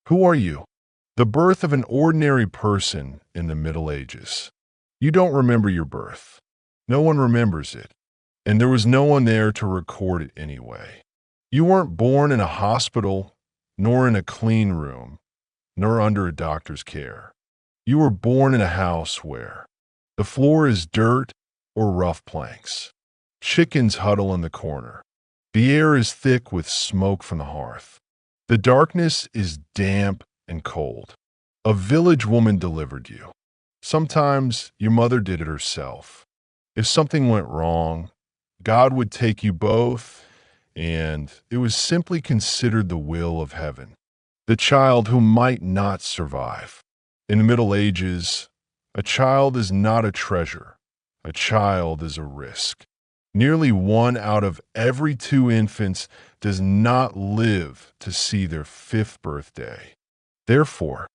Who are you? The birth of an ordinary person in the Middle Ages. You don't remember your birth. No one remembers it, and there was no one there to record it anyway. You weren't born in a hospital, nor in a clean room, nor under a doctor's care. You were born in a house where the floor is dirt or rough planks. Chickens huddle in the corner. The air is thick with smoke from the hearth. The darkness is damp and cold. A village woman delivered you. Sometimes your mother did it herself. If something went wrong, God would take you both, and it was simply considered the will of heaven. The child who might not survive. In the Middle Ages, a child is not a treasure. A child is a risk. Nearly 1 out of every 2 infants does not live to see their 5th birthday. Therefore,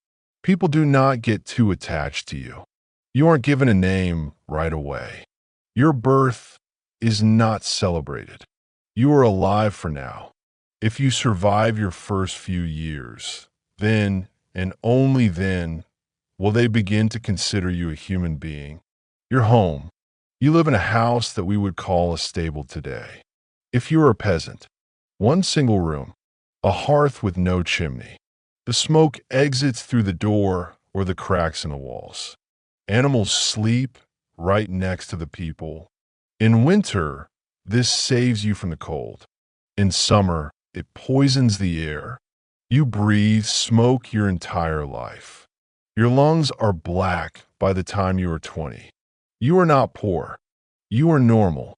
people do not get too attached to you. You aren't given a name right away. Your birth is not celebrated. You are alive for now. If you survive your first few years, then, and only then, will they begin to consider you a human being. You're home. You live in a house that we would call a stable today. If you are a peasant, 1 single room, a hearth with no chimney. The smoke exits through the door or the cracks in the walls. Animals sleep right next to the people. In winter, this saves you from the cold. In summer, it poisons the air. You breathe smoke your entire life. Your lungs are black by the time you are 20. You are not poor. You are normal.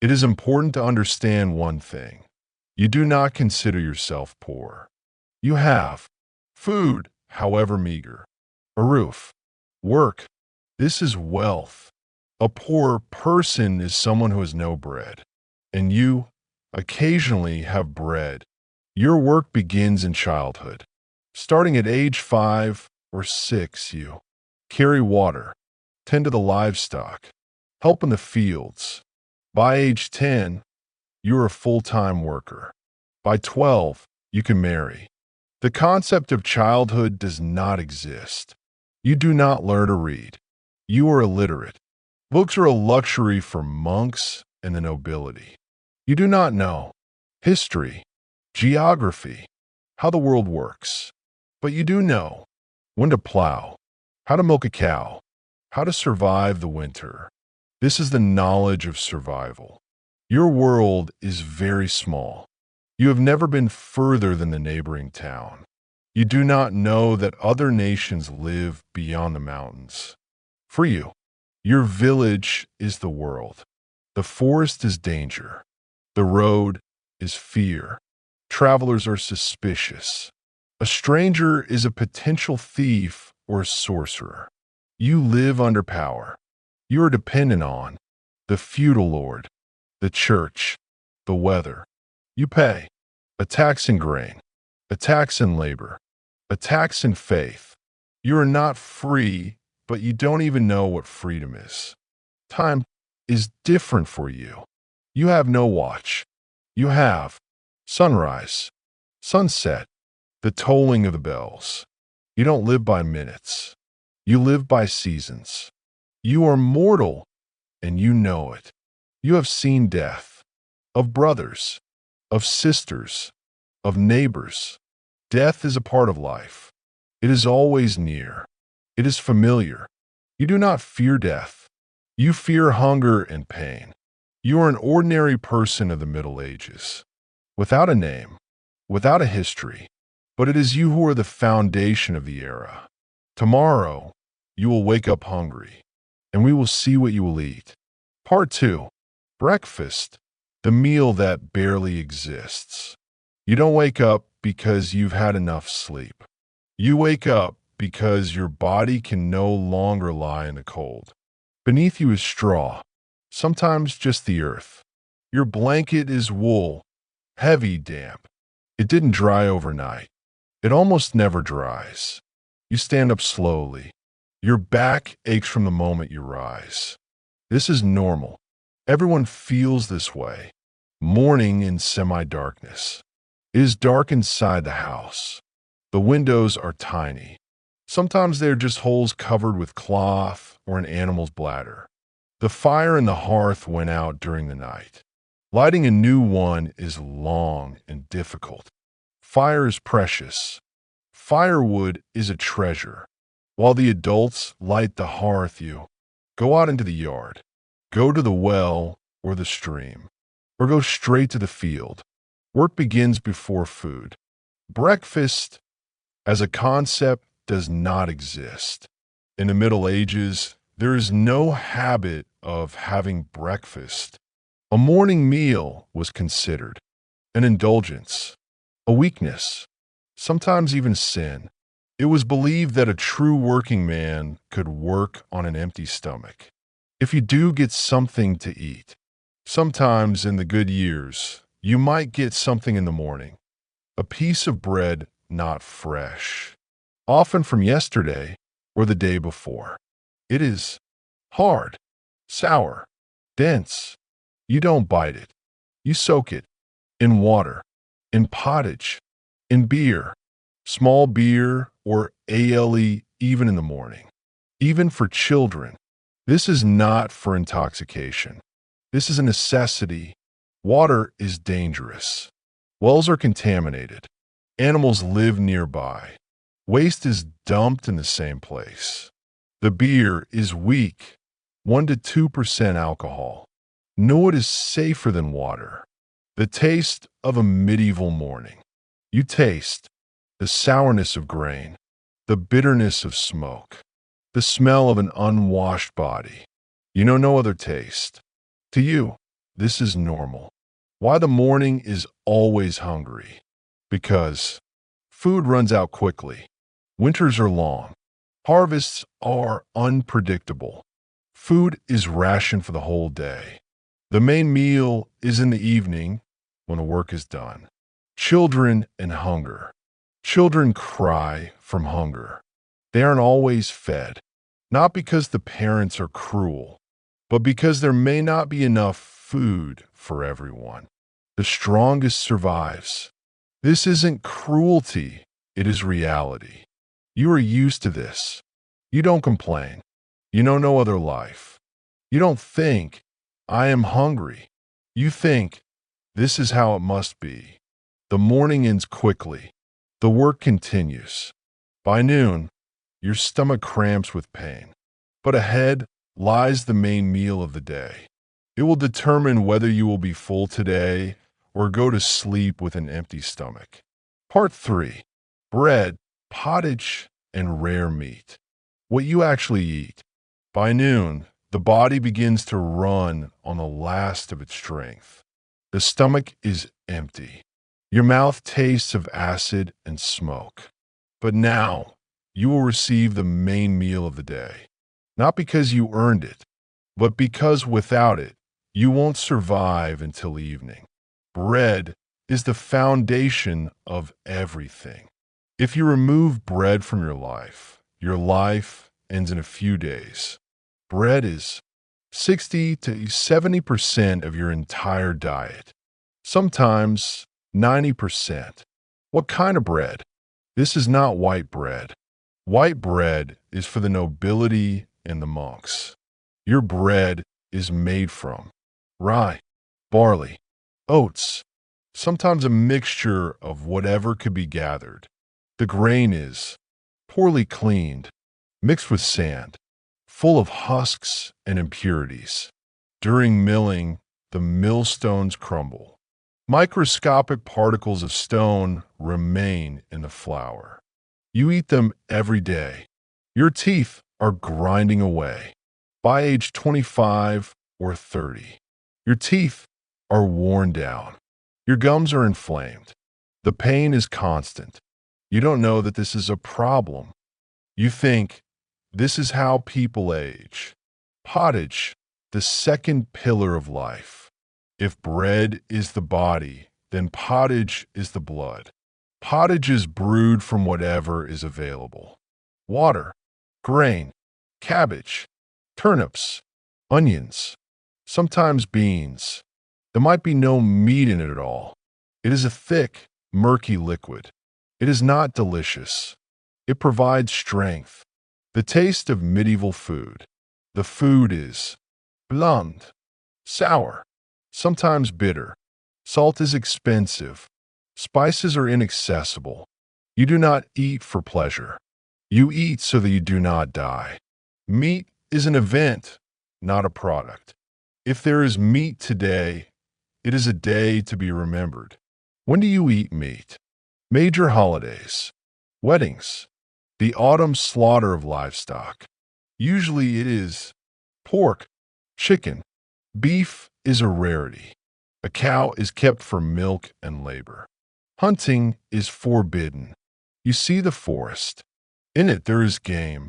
It is important to understand one thing. You do not consider yourself poor. You have food, however meager, a roof, work. This is wealth. A poor person is someone who has no bread, and you occasionally have bread. Your work begins in childhood. Starting at age 5 or 6, you carry water, tend to the livestock, help in the fields. By age 10, you're a full-time worker. By 12, you can marry. The concept of childhood does not exist. You do not learn to read. You are illiterate. Books are a luxury for monks and the nobility. You do not know history, geography, how the world works. But you do know when to plow, how to milk a cow, how to survive the winter. This is the knowledge of survival. Your world is very small. You have never been further than the neighboring town. You do not know that other nations live beyond the mountains. For you, your village is the world. The forest is danger. The road is fear. Travelers are suspicious. A stranger is a potential thief or a sorcerer. You live under power. You are dependent on the feudal lord, the church, the weather. You pay a tax in grain, a tax in labor, a tax in faith. You are not free, but you don't even know what freedom is. Time is different for you. You have no watch. You have sunrise, sunset, the tolling of the bells. You don't live by minutes. You live by seasons. You are mortal, and you know it. You have seen death, of brothers, of sisters, of neighbors. Death is a part of life. It is always near. It is familiar. You do not fear death. You fear hunger and pain. You are an ordinary person of the Middle Ages, without a name, without a history, but it is you who are the foundation of the era. Tomorrow, you will wake up hungry, and we will see what you will eat. Part 2. Breakfast, the meal that barely exists. You don't wake up because you've had enough sleep. You wake up because your body can no longer lie in the cold. Beneath you is straw, sometimes just the earth. Your blanket is wool, heavy, damp. It didn't dry overnight. It almost never dries. You stand up slowly. Your back aches from the moment you rise. This is normal. Everyone feels this way. Morning in semi-darkness. It is dark inside the house. The windows are tiny. Sometimes they're just holes covered with cloth or an animal's bladder. The fire in the hearth went out during the night. Lighting a new one is long and difficult. Fire is precious. Firewood is a treasure. While the adults light the hearth, you go out into the yard, go to the well or the stream, or go straight to the field. Work begins before food. Breakfast as a concept does not exist. In the Middle Ages, there is no habit of having breakfast. A morning meal was considered an indulgence, a weakness, sometimes even sin. It was believed that a true working man could work on an empty stomach. If you do get something to eat, sometimes in the good years, you might get something in the morning, a piece of bread not fresh, often from yesterday or the day before. It is hard, sour, dense. You don't bite it. You soak it in water, in pottage, in beer, small beer or ale even in the morning. Even for children, this is not for intoxication. This is a necessity. Water is dangerous. Wells are contaminated. Animals live nearby. Waste is dumped in the same place. The beer is weak, 1 to 2% alcohol. No, it is safer than water. The taste of a medieval morning. You taste the sourness of grain, the bitterness of smoke, the smell of an unwashed body. You know no other taste. To you, this is normal. Why the morning is always hungry? Because food runs out quickly. Winters are long. Harvests are unpredictable. Food is rationed for the whole day. The main meal is in the evening when the work is done. Children and hunger. Children cry from hunger. They aren't always fed, not because the parents are cruel, but because there may not be enough food for everyone. The strongest survives. This isn't cruelty, it is reality. You are used to this. You don't complain. You know no other life. You don't think, I am hungry. You think, this is how it must be. The morning ends quickly. The work continues. By noon, your stomach cramps with pain. But ahead lies the main meal of the day. It will determine whether you will be full today or go to sleep with an empty stomach. Part 3. Bread, pottage, and rare meat. What you actually eat. By noon, the body begins to run on the last of its strength. The stomach is empty. Your mouth tastes of acid and smoke. But now, you will receive the main meal of the day. Not because you earned it, but because without it, you won't survive until evening. Bread is the foundation of everything. If you remove bread from your life ends in a few days. Bread is 60 to 70% of your entire diet. Sometimes 90%. What kind of bread? This is not white bread. White bread is for the nobility and the monks. Your bread is made from rye, barley, oats, sometimes a mixture of whatever could be gathered. The grain is poorly cleaned, mixed with sand, full of husks and impurities. During milling, the millstones crumble. Microscopic particles of stone remain in the flour. You eat them every day. Your teeth are grinding away. By age 25 or 30, your teeth are worn down. Your gums are inflamed. The pain is constant. You don't know that this is a problem. You think, this is how people age. Pottage, the second pillar of life. If bread is the body, then pottage is the blood. Pottage is brewed from whatever is available. Water, grain, cabbage, turnips, onions, sometimes beans. There might be no meat in it at all. It is a thick, murky liquid. It is not delicious. It provides strength. The taste of medieval food. The food is bland, sour, sometimes bitter. Salt is expensive. Spices are inaccessible. You do not eat for pleasure. You eat so that you do not die. Meat is an event, not a product. If there is meat today, it is a day to be remembered. When do you eat meat? Major holidays, weddings, the autumn slaughter of livestock. Usually it is pork, chicken. Beef is a rarity. A cow is kept for milk and labor. Hunting is forbidden. You see the forest. In it there is game,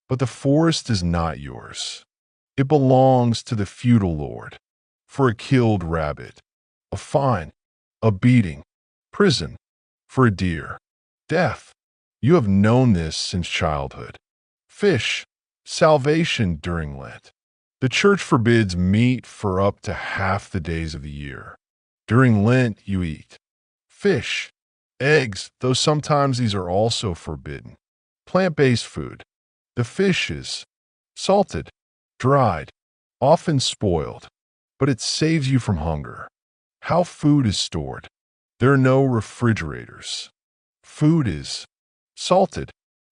but the forest is not yours. It belongs to the feudal lord. For a killed rabbit, a fine, a beating, prison, for a deer, death. You have known this since childhood. Fish, salvation during Lent. The church forbids meat for up to half the days of the year. During Lent, you eat fish, eggs, though sometimes these are also forbidden. Plant-based food. The fish is salted, dried, often spoiled, but it saves you from hunger. How food is stored. There are no refrigerators. Food is salted,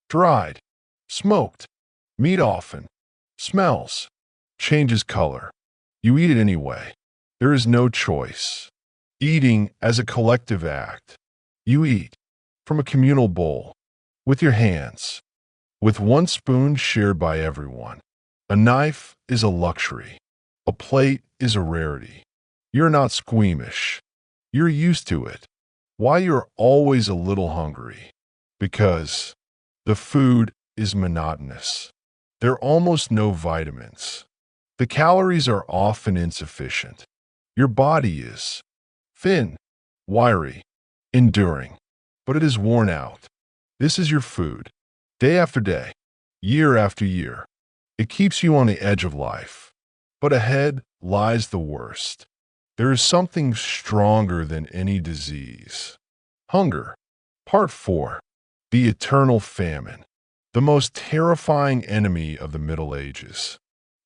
dried, smoked. Meat often smells, changes color. You eat it anyway. There is no choice. Eating as a collective act. You eat from a communal bowl, with your hands, with one spoon shared by everyone. A knife is a luxury. A plate is a rarity. You're not squeamish. You're used to it. Why you're always a little hungry? Because the food is monotonous. There are almost no vitamins. The calories are often insufficient. Your body is thin, wiry, enduring, but it is worn out. This is your food, day after day, year after year. It keeps you on the edge of life. But ahead lies the worst. There is something stronger than any disease. Hunger. Part 4. The eternal famine. The most terrifying enemy of the Middle Ages.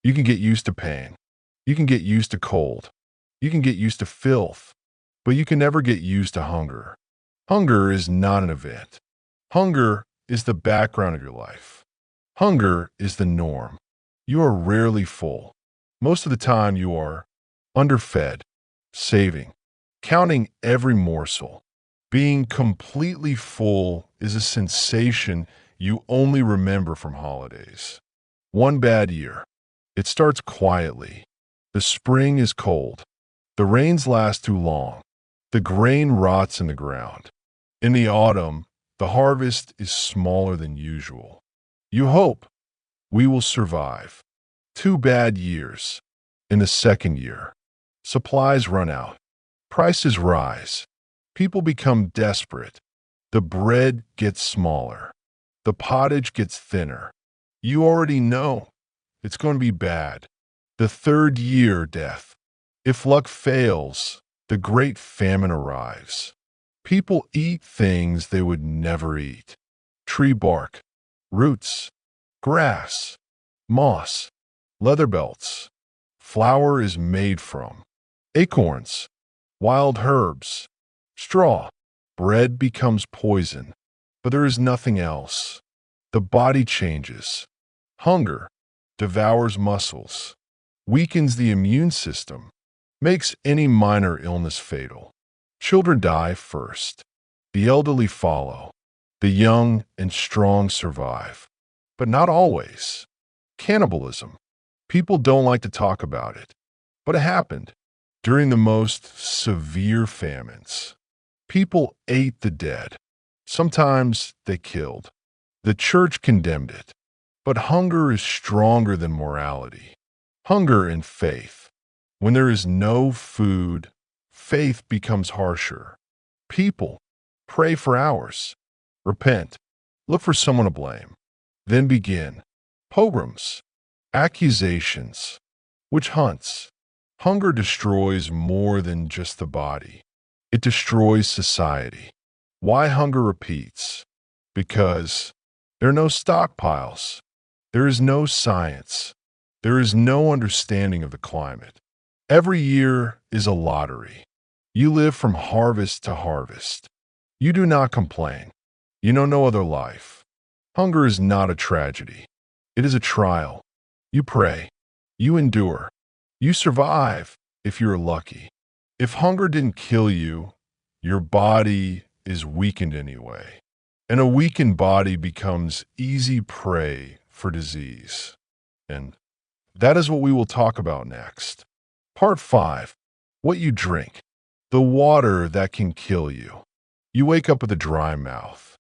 You can get used to pain. You can get used to cold. You can get used to filth. But you can never get used to hunger. Hunger is not an event. Hunger is the background of your life. Hunger is the norm. You are rarely full. Most of the time you are underfed, saving, counting every morsel. Being completely full is a sensation you only remember from holidays. One bad year. It starts quietly. The spring is cold. The rains last too long. The grain rots in the ground. In the autumn, the harvest is smaller than usual. You hope we will survive. 2 bad years. In the second year, supplies run out. Prices rise. People become desperate. The bread gets smaller. The pottage gets thinner. You already know it's going to be bad. The third year, death. If luck fails, the great famine arrives. People eat things they would never eat. Tree bark, roots, grass, moss, leather belts. Flour is made from acorns, wild herbs, straw. Bread becomes poison, but there is nothing else. The body changes. Hunger devours muscles, weakens the immune system, makes any minor illness fatal. Children die first. The elderly follow. The young and strong survive. But not always. Cannibalism. People don't like to talk about it, but it happened. During the most severe famines, people ate the dead. Sometimes they killed. The church condemned it. But hunger is stronger than morality. Hunger and faith. When there is no food, faith becomes harsher. People pray for hours, repent, look for someone to blame. Then begin pogroms, accusations, witch hunts. Hunger destroys more than just the body. It destroys society. Why hunger repeats? Because there are no stockpiles. There is no science. There is no understanding of the climate. Every year is a lottery. You live from harvest to harvest. You do not complain. You know no other life. Hunger is not a tragedy. It is a trial. You pray. You endure. You survive if you're lucky. If hunger didn't kill you, your body is weakened anyway. And a weakened body becomes easy prey for disease. And that is what we will talk about next. Part 5. What you drink. The water that can kill you. You wake up with a dry mouth.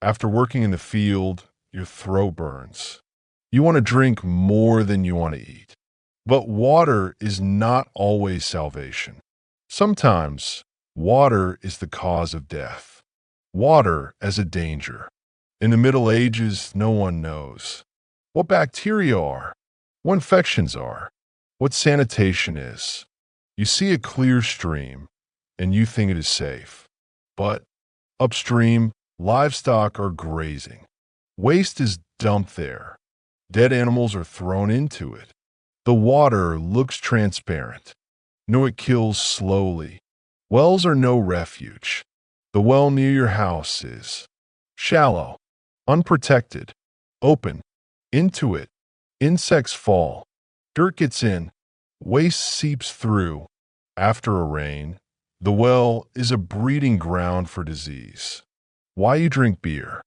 After working in the field, your throat burns. You want to drink more than you want to eat. But water is not always salvation. Sometimes, water is the cause of death. Water as a danger. In the Middle Ages, no one knows what bacteria are, what infections are, what sanitation is. You see a clear stream, and you think it is safe. But upstream, livestock are grazing. Waste is dumped there. Dead animals are thrown into it. The water looks transparent. No, it kills slowly. Wells are no refuge. The well near your house is shallow, unprotected, open. Into it, insects fall. Dirt gets in. Waste seeps through. After a rain, the well is a breeding ground for disease. Why you drink beer?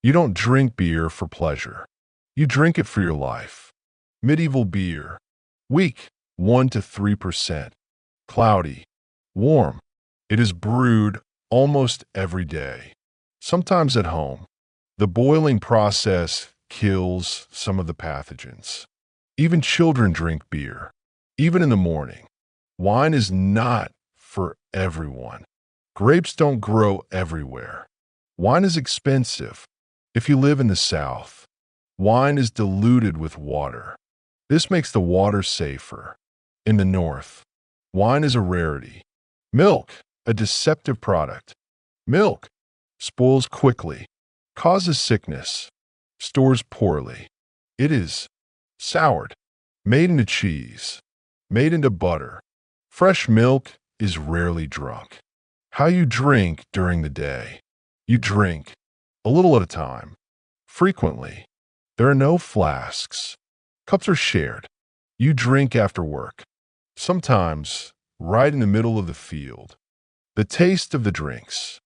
You don't drink beer for pleasure. You drink it for your life. Medieval beer. Weak, 1 to 3%. Cloudy. Warm. It is brewed almost every day. Sometimes at home. The boiling process kills some of the pathogens. Even children drink beer. Even in the morning. Wine is not for everyone. Grapes don't grow everywhere. Wine is expensive. If you live in the South, wine is diluted with water. This makes the water safer. In the North, wine is a rarity. Milk, a deceptive product. Milk spoils quickly, causes sickness, stores poorly. It is soured, made into cheese, made into butter. Fresh milk is rarely drunk. How you drink during the day. You drink a little at a time, frequently. There are no flasks. Cups are shared. You drink after work. Sometimes, right in the middle of the field. The taste of the drinks.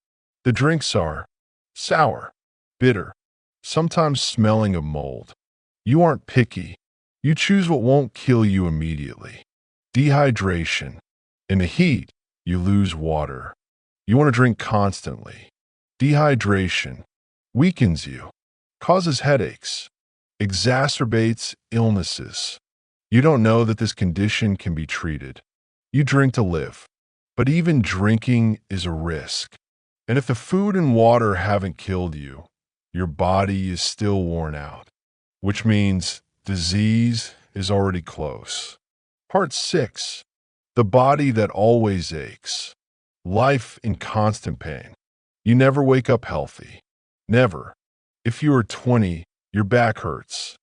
The drinks are sour, bitter, sometimes smelling of mold. You aren't picky. You choose what won't kill you immediately. Dehydration. In the heat, you lose water. You want to drink constantly. Dehydration weakens you, causes headaches, exacerbates illnesses. You don't know that this condition can be treated. You drink to live. But even drinking is a risk. And if the food and water haven't killed you, your body is still worn out, which means disease is already close. Part 6. The body that always aches. Life in constant pain. You never wake up healthy. Never. If you are 20, your back hurts.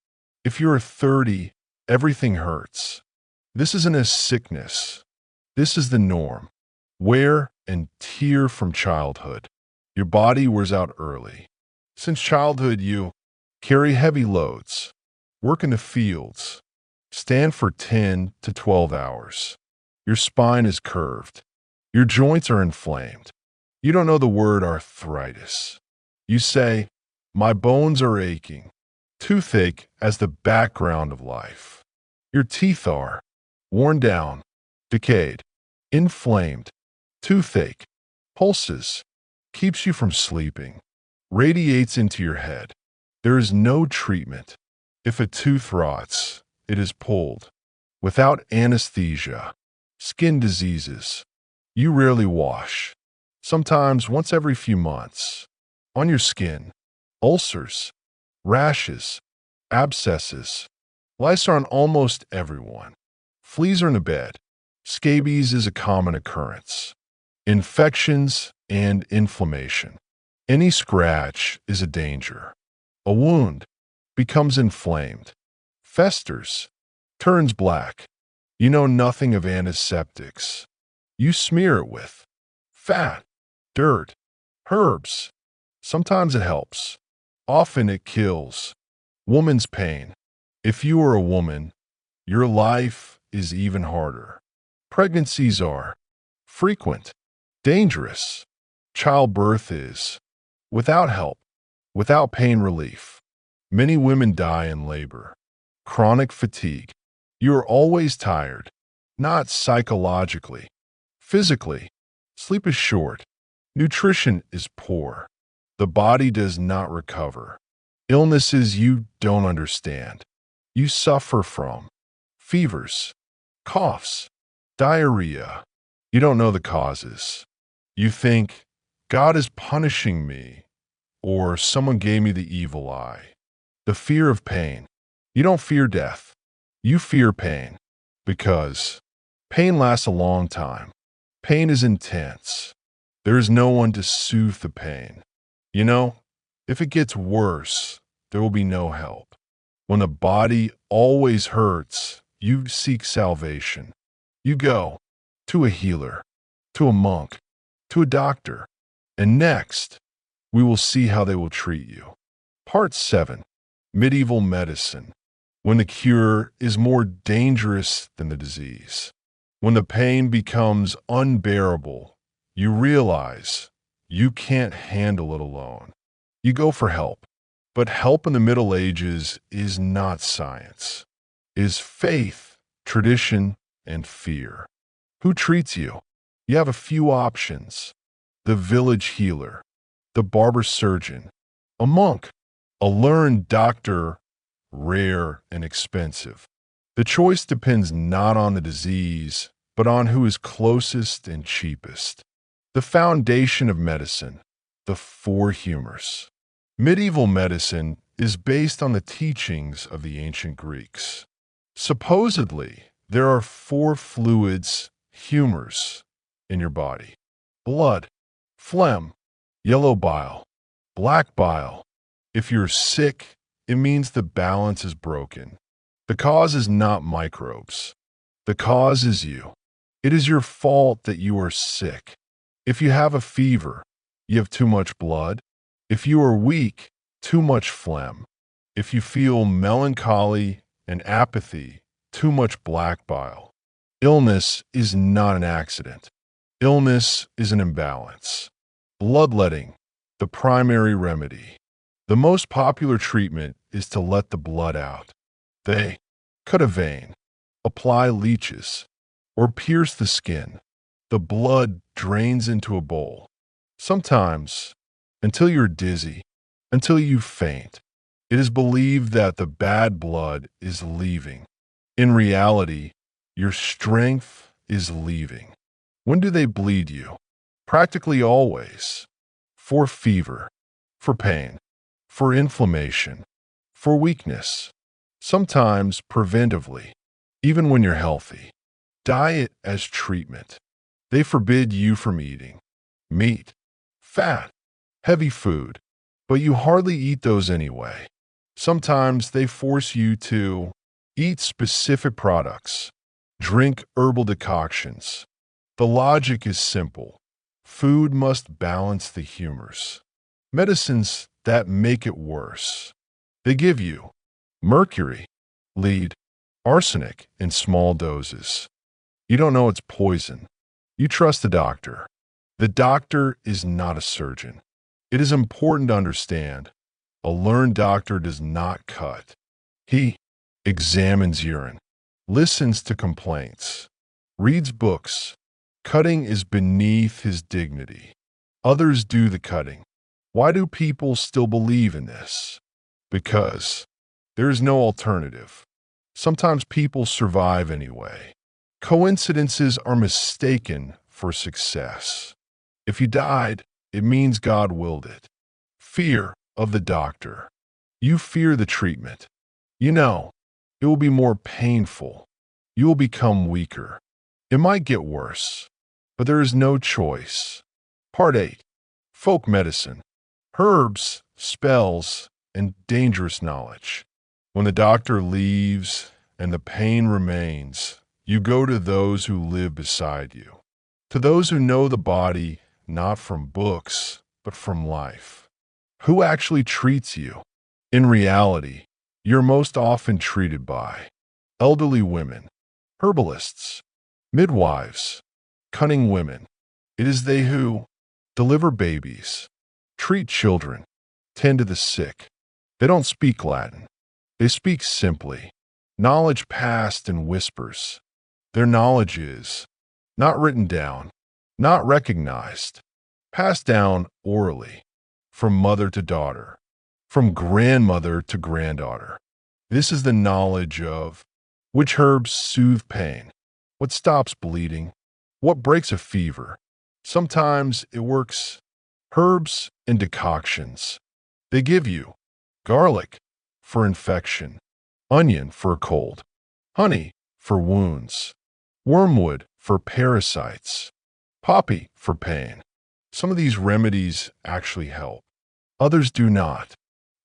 If you are 30, everything hurts. This isn't a sickness. This is the norm. Wear and tear from childhood. Your body wears out early. Since childhood, you carry heavy loads, work in the fields, stand for 10 to 12 hours. Your spine is curved. Your joints are inflamed. You don't know the word arthritis. You say, my bones are aching. Toothache as the background of life. Your teeth are worn down, decayed, inflamed. Toothache, pulses, keeps you from sleeping, radiates into your head. There is no treatment. If a tooth rots, it is pulled. Without anesthesia, skin diseases. You rarely wash. Sometimes once every few months. On your skin, ulcers, rashes, abscesses. Lice are on almost everyone. Fleas are in the bed. Scabies is a common occurrence. Infections and inflammation. Any scratch is a danger. A wound becomes inflamed, festers, turns black. You know nothing of antiseptics. You smear it with fat, dirt, herbs. Sometimes it helps. Often it kills. Woman's pain. If you are a woman, your life is even harder. Pregnancies are frequent, dangerous. Childbirth is. Without help, without pain relief, many women die in labor. Chronic fatigue. You are always tired, not psychologically. Physically, sleep is short. Nutrition is poor. The body does not recover. Illnesses you don't understand. You suffer from fevers, coughs, diarrhea. You don't know the causes. You think, God is punishing me, or someone gave me the evil eye. The fear of pain. You don't fear death. You fear pain, because pain lasts a long time. Pain is intense. There is no one to soothe the pain. You know, if it gets worse, there will be no help. When the body always hurts, you seek salvation. You go to a healer, to a monk, to a doctor, and next, we will see how they will treat you. Part 7. Medieval Medicine. When the cure is more dangerous than the disease. When the pain becomes unbearable, you realize you can't handle it alone. You go for help. But help in the Middle Ages is not science. It is faith, tradition, and fear. Who treats you? You have a few options. The village healer, the barber surgeon, a monk, a learned doctor, rare and expensive. The choice depends not on the disease, but on who is closest and cheapest. The foundation of medicine, the four humors. Medieval medicine is based on the teachings of the ancient Greeks. Supposedly, there are four fluids, humors, in your body. Blood, phlegm, yellow bile, black bile. If you're sick, it means the balance is broken. The cause is not microbes. The cause is you. It is your fault that you are sick. If you have a fever, you have too much blood. If you are weak, too much phlegm. If you feel melancholy and apathy, too much black bile. Illness is not an accident. Illness is an imbalance. Bloodletting, the primary remedy. The most popular treatment is to let the blood out. They cut a vein, apply leeches, or pierce the skin. The blood drains into a bowl. Sometimes, until you're dizzy, until you faint. It is believed that the bad blood is leaving. In reality, your strength is leaving. When do they bleed you? Practically always. For fever, for pain, for inflammation, for weakness. Sometimes preventively, even when you're healthy. Diet as treatment. They forbid you from eating meat, fat, heavy food, but you hardly eat those anyway. Sometimes they force you to eat specific products, drink herbal decoctions. The logic is simple. Food must balance the humors. Medicines that make it worse. They give you mercury, lead, arsenic in small doses. You don't know it's poison. You trust the doctor. The doctor is not a surgeon. It is important to understand, a learned doctor does not cut. He examines urine, listens to complaints, reads books. Cutting is beneath his dignity. Others do the cutting. Why do people still believe in this? Because there is no alternative. Sometimes people survive anyway. Coincidences are mistaken for success. If you died, it means God willed it. Fear of the doctor. You fear the treatment. You know, it will be more painful. You will become weaker. It might get worse, but there is no choice. Part 8. Folk medicine. Herbs, spells, and dangerous knowledge. When the doctor leaves and the pain remains, you go to those who live beside you, to those who know the body not from books, but from life. Who actually treats you? In reality, you're most often treated by elderly women, herbalists, midwives, cunning women. It is they who deliver babies, treat children, tend to the sick. They don't speak Latin. They speak simply. Knowledge passed in whispers. Their knowledge is not written down, not recognized, passed down orally, from mother to daughter, from grandmother to granddaughter. This is the knowledge of which herbs soothe pain, what stops bleeding, what breaks a fever. Sometimes it works. Herbs and decoctions. They give you garlic for infection, onion for a cold, honey for wounds, wormwood for parasites, poppy for pain. Some of these remedies actually help. Others do not.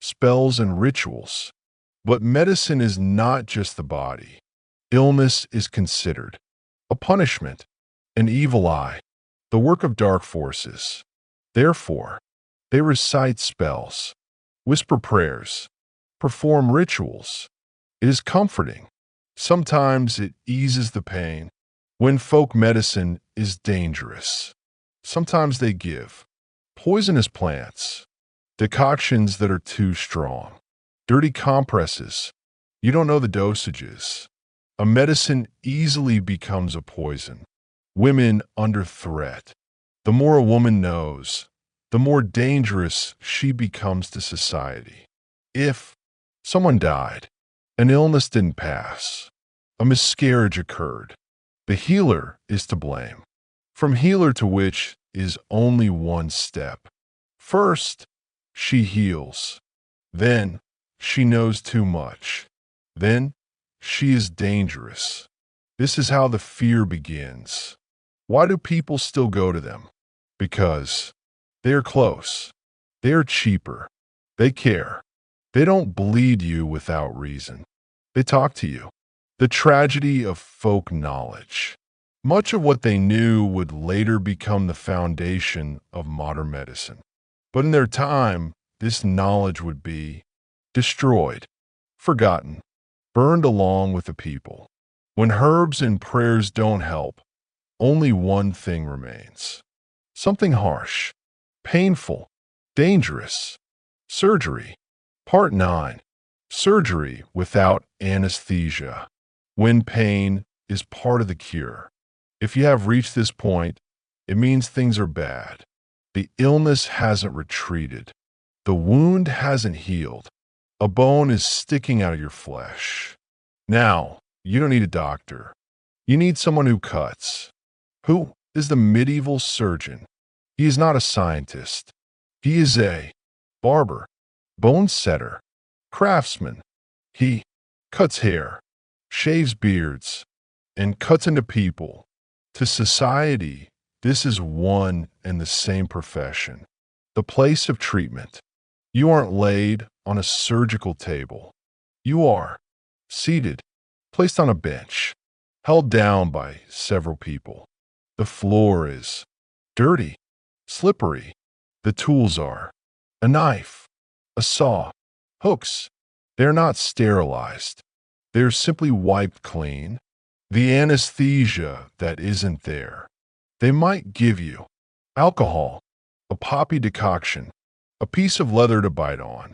Spells and rituals. But medicine is not just the body. Illness is considered a punishment, an evil eye, the work of dark forces. Therefore, they recite spells, whisper prayers, perform rituals. It is comforting. Sometimes it eases the pain when folk medicine is dangerous. Sometimes they give poisonous plants, decoctions that are too strong, dirty compresses. You don't know the dosages. A medicine easily becomes a poison. Women under threat. The more a woman knows, the more dangerous she becomes to society. If someone died, an illness didn't pass, a miscarriage occurred, the healer is to blame. From healer to witch is only one step. First, she heals. Then, she knows too much. Then, she is dangerous. This is how the fear begins. Why do people still go to them? Because they are close. They are cheaper. They care. They don't bleed you without reason. They talk to you. The tragedy of folk knowledge. Much of what they knew would later become the foundation of modern medicine. But in their time, this knowledge would be destroyed, forgotten, burned along with the people. When herbs and prayers don't help, only one thing remains. Something harsh, painful, dangerous. Surgery. Part 9. Surgery without anesthesia. When pain is part of the cure. If you have reached this point, it means things are bad. The illness hasn't retreated. The wound hasn't healed. A bone is sticking out of your flesh. Now, you don't need a doctor. You need someone who cuts. Who is the medieval surgeon? He is not a scientist. He is a barber, bone setter, craftsman. He cuts hair, shaves beards, and cuts into people. To society, this is one and the same profession. The place of treatment. You aren't laid on a surgical table. You are seated, placed on a bench, held down by several people. The floor is dirty, slippery. The tools are a knife, a saw, hooks. They're not sterilized. They're simply wiped clean. The anesthesia that isn't there. They might give you alcohol, a poppy decoction, a piece of leather to bite on,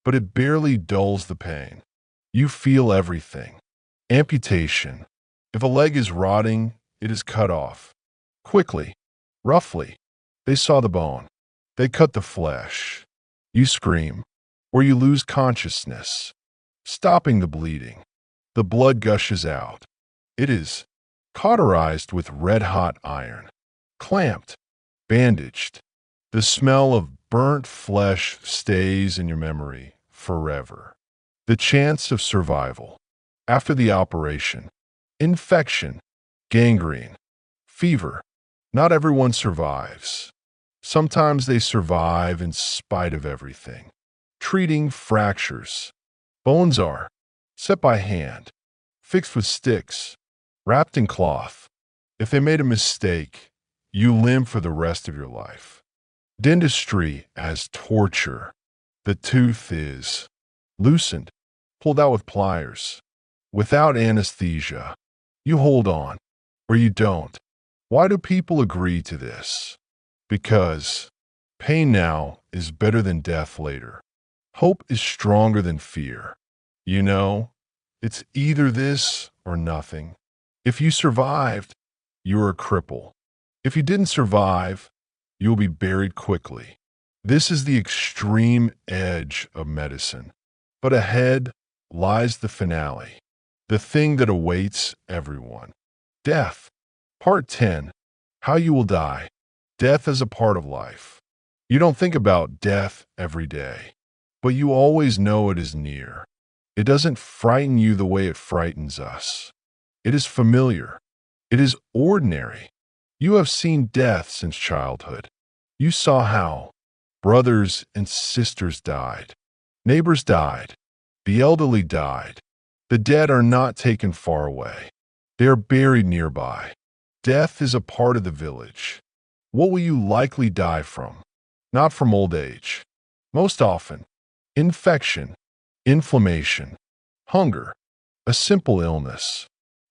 but it barely dulls the pain. You feel everything. Amputation. If a leg is rotting, it is cut off. Quickly, roughly. They saw the bone. They cut the flesh. You scream, or you lose consciousness, stopping the bleeding. The blood gushes out. It is cauterized with red-hot iron, clamped, bandaged. The smell of burnt flesh stays in your memory forever. The chance of survival after the operation, infection, gangrene, fever. Not everyone survives. Sometimes they survive in spite of everything. Treating fractures. Bones are set by hand, fixed with sticks, wrapped in cloth. If they made a mistake, you limp for the rest of your life. Dentistry as torture. The tooth is loosened, pulled out with pliers. Without anesthesia, you hold on, or you don't. Why do people agree to this? Because pain now is better than death later. Hope is stronger than fear. You know, it's either this or nothing. If you survived, you're a cripple. If you didn't survive, you'll be buried quickly. This is the extreme edge of medicine. But ahead lies the finale, the thing that awaits everyone. Death. Part 10. How you will die. Death is a part of life. You don't think about death every day, but you always know it is near. It doesn't frighten you the way it frightens us. It is familiar. It is ordinary. You have seen death since childhood. You saw how brothers and sisters died. Neighbors died. The elderly died. The dead are not taken far away. They are buried nearby. Death is a part of the village. What will you likely die from? Not from old age. Most often, infection, inflammation, hunger, a simple illness.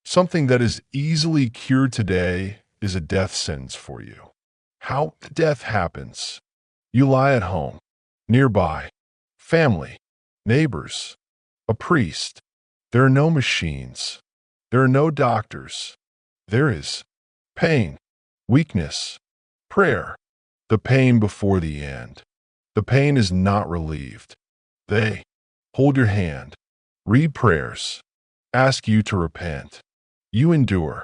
Something that is easily cured today is a death sentence for you. How death happens. You lie at home, nearby, family, neighbors, a priest. There are no machines. There are no doctors. There is pain, weakness, prayer, the pain before the end. The pain is not relieved. They hold your hand, read prayers, ask you to repent. You endure.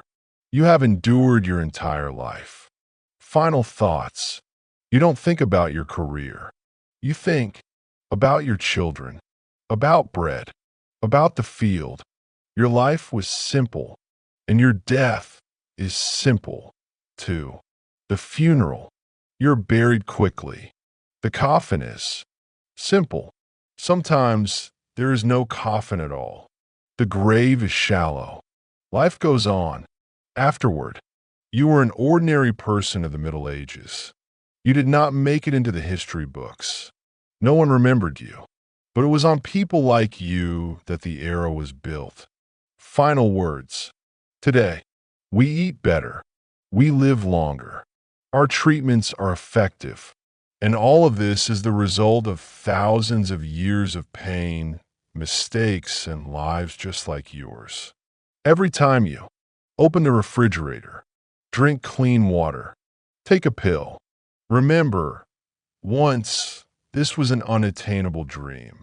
You have endured your entire life. Final thoughts. You don't think about your career. You think about your children, about bread, about the field. Your life was simple, and your death is simple, too. The funeral. You're buried quickly. The coffin is simple. Sometimes there is no coffin at all. The grave is shallow. Life goes on. Afterward, you were an ordinary person of the Middle Ages. You did not make it into the history books. No one remembered you. But it was on people like you that the era was built. Final words. Today, we eat better. We live longer. Our treatments are effective. And all of this is the result of thousands of years of pain, mistakes, and lives just like yours. Every time you open the refrigerator, drink clean water, take a pill, remember, once this was an unattainable dream.